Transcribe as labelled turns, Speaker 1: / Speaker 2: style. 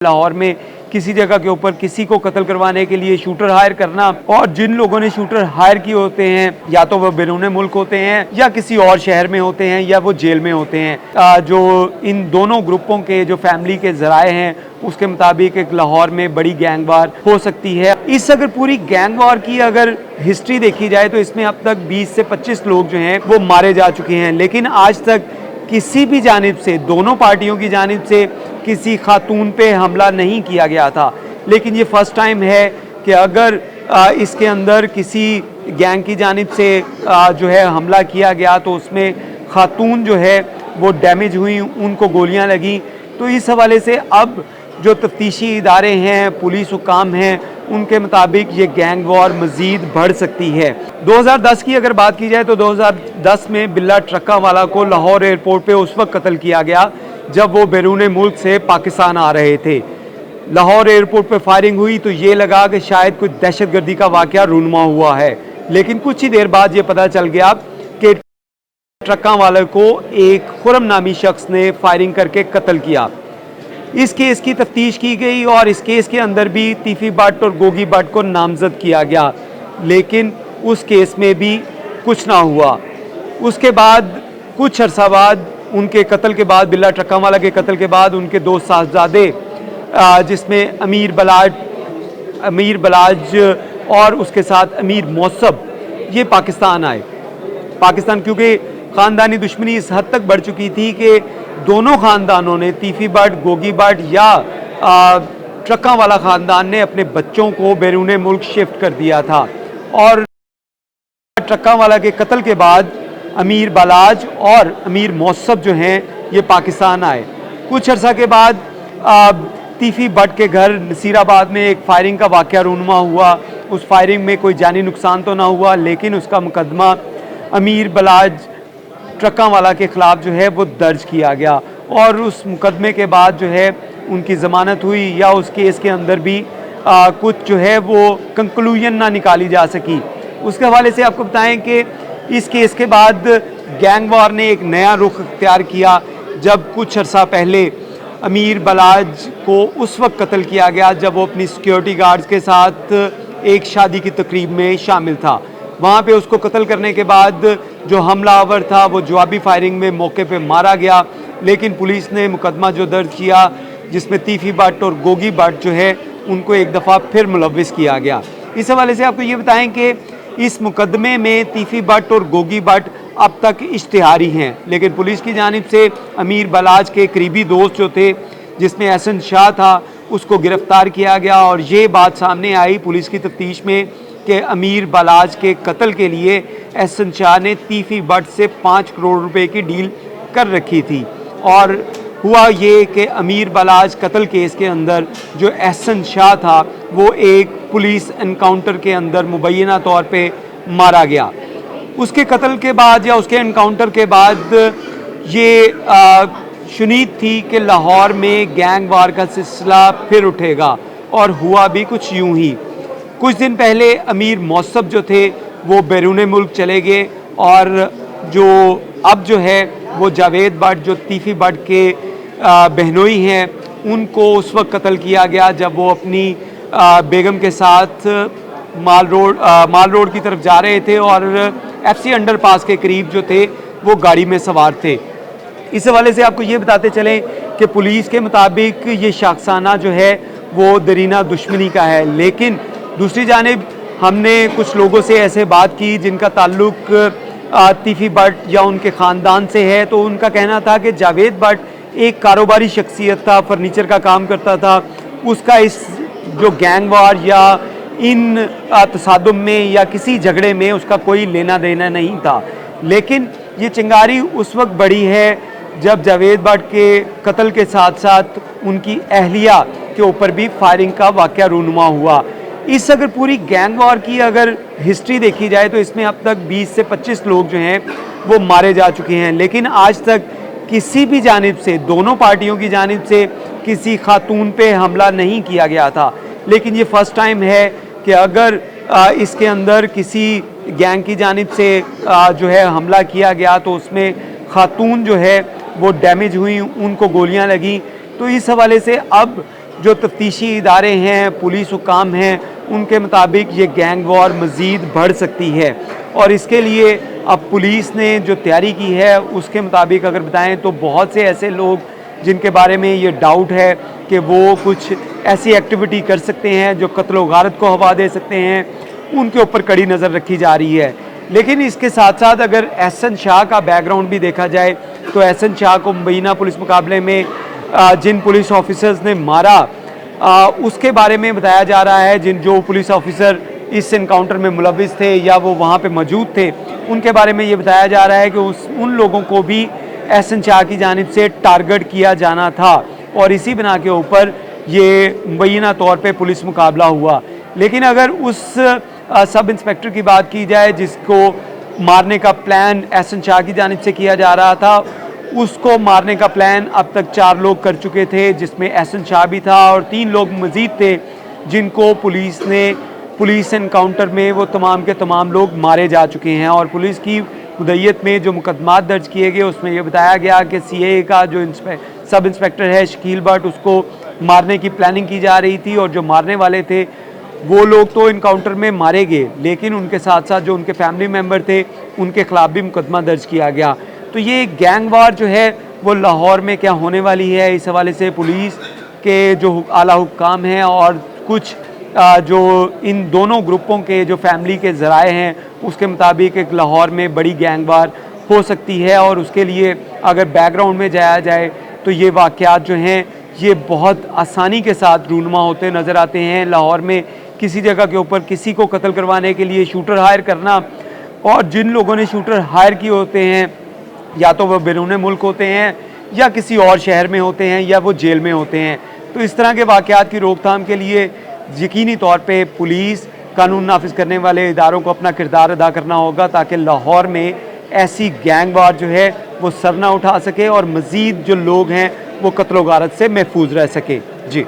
Speaker 1: लाहौर में किसी जगह के ऊपर किसी को कत्ल करवाने के लिए शूटर हायर करना, और जिन लोगों ने शूटर हायर किए होते हैं या तो वह बैरून मुल्क होते हैं या किसी और शहर में होते हैं या वो जेल में होते हैं। जो इन दोनों ग्रुपों के जो फैमिली के जराए हैं उसके मुताबिक एक लाहौर में बड़ी गैंग वार हो सकती है। इस अगर पूरी गैंग वार की अगर हिस्ट्री देखी जाए तो इसमें अब तक 20 से 25 लोग जो हैं वो मारे जा चुके हैं, लेकिन आज तक किसी भी जानिब से, दोनों पार्टियों की जानिब से किसी खातून पे हमला नहीं किया गया था। लेकिन ये फर्स्ट टाइम है कि अगर इसके अंदर किसी गैंग की जानिब से जो है हमला किया गया तो उसमें खातून जो है वो डैमेज हुई, उनको गोलियां लगी। तो इस हवाले से अब जो तफ्तीशी इदारे हैं, पुलिस हुकाम हैं, उनके मुताबिक ये गैंग वॉर मज़ीद बढ़ सकती है। 2010 की अगर बात की जाए तो 2010 में बिल्ला ट्रक्कावाला को लाहौर एयरपोर्ट पे उस वक्त कत्ल किया गया जब वो बैरून मुल्क से पाकिस्तान आ रहे थे। लाहौर एयरपोर्ट पे फायरिंग हुई तो ये लगा कि शायद कुछ दहशतगर्दी का वाक़या रूनुमा हुआ है, लेकिन कुछ ही देर बाद ये पता चल गया कि ट्रक्कावाले को एक खुरम नामी शख्स ने फायरिंग करके कत्ल किया। इस केस की तफ्तीश की गई और इस केस के अंदर भी तीफी भट्ट और गोगी भट्ट को नामजद किया गया, लेकिन उस केस में भी कुछ ना हुआ। उसके बाद कुछ अरसा बाद उनके कत्ल के बाद, बिल्ला ट्रक्कावाला के कत्ल के बाद, उनके दो साहबजादे जिसमें अमीर बलाज और उसके साथ अमीर मौसब, ये पाकिस्तान आए। पाकिस्तान क्योंकि ख़ानदानी दुश्मनी इस हद तक बढ़ चुकी थी कि दोनों ख़ानदानों ने, तीफी भट्ट, गोगी भट्ट या ट्रक्कावाला ख़ानदान ने अपने बच्चों को बैरून मुल्क शिफ्ट कर दिया था। और ट्रक्कावाला के कत्ल के बाद अमीर बलाज और अमीर मौसब जो हैं ये पाकिस्तान आए। कुछ अर्सा के बाद तीफी भट्ट के घर नसीराबाद में एक फायरिंग का वाक़या रूनुमा हुआ। उस फायरिंग में कोई जानी नुकसान तो ना हुआ, लेकिन उसका मुकदमा अमीर बलाज ट्रक्कावाला के ख़िलाफ़ जो है वो दर्ज किया गया और उस मुकदमे के बाद जो है उनकी ज़मानत हुई, या उस केस के अंदर भी कुछ जो है वो कंक्लूजन ना निकाली जा सकी। उसके हवाले से आपको बताएं कि इस केस के बाद गैंग वार ने एक नया रुख इख्तियार किया जब कुछ अर्सा पहले अमीर बलाज को उस वक्त कत्ल किया गया जब वो अपनी सिक्योरिटी गार्ड्स के साथ एक शादी की तकरीब में शामिल था। वहाँ पे उसको कत्ल करने के बाद जो हमलावर था वो जवाबी फायरिंग में मौके पे मारा गया, लेकिन पुलिस ने मुकदमा जो दर्ज किया जिसमें तीफी भट्ट और गोगी भट्ट जो है उनको एक दफ़ा फिर मुलव्विस किया गया। इस हवाले से आपको ये बताएं कि इस मुकदमे में तीफी भट्ट और गोगी भट्ट अब तक इश्तिहारी हैं, लेकिन पुलिस की जानिब से अमीर बलाज के करीबी दोस्त जो थे जिसमें एहसन शाह था उसको गिरफ़्तार किया गया। और ये बात सामने आई पुलिस की तफ्तीश में कि अमीर बलाज के कत्ल के लिए एहसन शाह ने तीफी भट्ट से 5 करोड़ रुपए की डील कर रखी थी। और हुआ ये कि अमीर बलाज कत्ल केस के अंदर जो एहसन शाह था वो एक पुलिस एनकाउंटर के अंदर मुबैना तौर पे मारा गया। उसके कत्ल के बाद या उसके एनकाउंटर के बाद ये शुनीद थी कि लाहौर में गैंग वार का सिलसिला फिर उठेगा, और हुआ भी कुछ यूं ही। कुछ दिन पहले अमीर मौसब जो थे वो बैरून मुल्क चले गए, और जो अब जो है वो जावेद भट्ट जो तीफी भट्ट के बहनोई हैं उनको उस वक्त कत्ल किया गया जब वो अपनी बेगम के साथ माल रोड की तरफ जा रहे थे और FC अंडरपास के करीब जो थे वो गाड़ी में सवार थे। इस हवाले से आपको ये बताते चलें कि पुलिस के मुताबिक ये शाखसाना जो है वो दरीना दुश्मनी का है, लेकिन दूसरी जानिब हमने कुछ लोगों से ऐसे बात की जिनका ताल्लुक तीफी भट्ट या उनके ख़ानदान से है, तो उनका कहना था कि जावेद भट्ट एक कारोबारी शख्सियत था, फर्नीचर का काम करता था, उसका इस जो गैंग वार या इन तसादुम में या किसी झगड़े में उसका कोई लेना देना नहीं था। लेकिन ये चिंगारी उस वक्त बढ़ी है जब जावेद भट्ट के कत्ल के साथ साथ उनकी अहलिया के ऊपर भी फायरिंग का वाक़या रूनुमा हुआ। इस अगर पूरी गैंग वार की अगर हिस्ट्री देखी जाए तो इसमें अब तक 20 से 25 लोग जो हैं वो मारे जा चुके हैं, लेकिन आज तक किसी भी जानिब से, दोनों पार्टियों की जानिब से किसी खातून पे हमला नहीं किया गया था। लेकिन ये फर्स्ट टाइम है कि अगर इसके अंदर किसी गैंग की जानिब से जो है हमला किया गया तो उसमें खातून जो है वो डैमेज हुई, उनको गोलियां लगी। तो इस हवाले से अब जो तफ्तीशी इदारे हैं, पुलिस हुकाम हैं, उनके मुताबिक ये गैंग वॉर मज़ीद बढ़ सकती है। और इसके लिए अब पुलिस ने जो तैयारी की है उसके मुताबिक अगर बताएं तो बहुत से ऐसे लोग जिनके बारे में ये डाउट है कि वो कुछ ऐसी एक्टिविटी कर सकते हैं जो कत्ल व गारत को हवा दे सकते हैं, उनके ऊपर कड़ी नज़र रखी जा रही है। लेकिन इसके साथ साथ अगर एहसन शाह का बैकग्राउंड भी देखा जाए तो एहसन शाह को मुबैना पुलिस मुकाबले में जिन पुलिस ऑफिसर्स ने मारा उसके बारे में बताया जा रहा है, जो पुलिस ऑफिसर इस इनकाउंटर में मुलविस थे या वो वहाँ पे मौजूद थे, उनके बारे में ये बताया जा रहा है कि उन लोगों को भी एहसन शाह की जानिब से टारगेट किया जाना था और इसी बिना के ऊपर ये मुबैना तौर पे पुलिस मुकाबला हुआ। लेकिन अगर उस सब इंस्पेक्टर की बात की जाए जिसको मारने का प्लान एहसन शाह की जानिब से किया जा रहा था, उसको मारने का प्लान अब तक 4 लोग कर चुके थे, जिसमें एहसन शाह भी था और 3 लोग मज़ीद थे जिनको पुलिस एनकाउंटर में वो तमाम के तमाम लोग मारे जा चुके हैं। और पुलिस की मुद्दत में जो मुकदमात दर्ज किए गए उसमें यह बताया गया कि CA का जो सब इंस्पेक्टर है शकील भट्ट, उसको मारने की प्लानिंग की जा रही थी और जो मारने वाले थे वो लोग तो इनकाउंटर में मारे गए, लेकिन उनके साथ साथ जो उनके फैमिली मेम्बर थे उनके खिलाफ भी मुकदमा दर्ज किया गया। तो ये गैंग वार जो है वो लाहौर में क्या होने वाली है, इस हवाले से पुलिस के जो आला हुक्काम हैं और कुछ जो इन दोनों ग्रुपों के जो फैमिली के ज़राए हैं उसके मुताबिक एक लाहौर में बड़ी गैंग वार हो सकती है। और उसके लिए अगर बैकग्राउंड में जाया जाए तो ये वाक़यात जो हैं ये बहुत आसानी के साथ रूनुमा होते नज़र आते हैं। लाहौर में किसी जगह के ऊपर किसी को कत्ल करवाने के लिए शूटर हायर करना, और जिन लोगों ने शूटर हायर किए होते हैं या तो वह बैरून मुल्क होते हैं या किसी और शहर में होते हैं या वो जेल में होते हैं। तो इस तरह के वाक़यात की रोकथाम के लिए यकीनी तौर पे पुलिस, कानून नाफिज करने वाले इदारों को अपना किरदार अदा करना होगा ताकि लाहौर में ऐसी गैंग वार जो है वो सर ना उठा सके और मज़ीद जो लोग हैं वो कत्ल व गारत से महफूज रह सके। जी।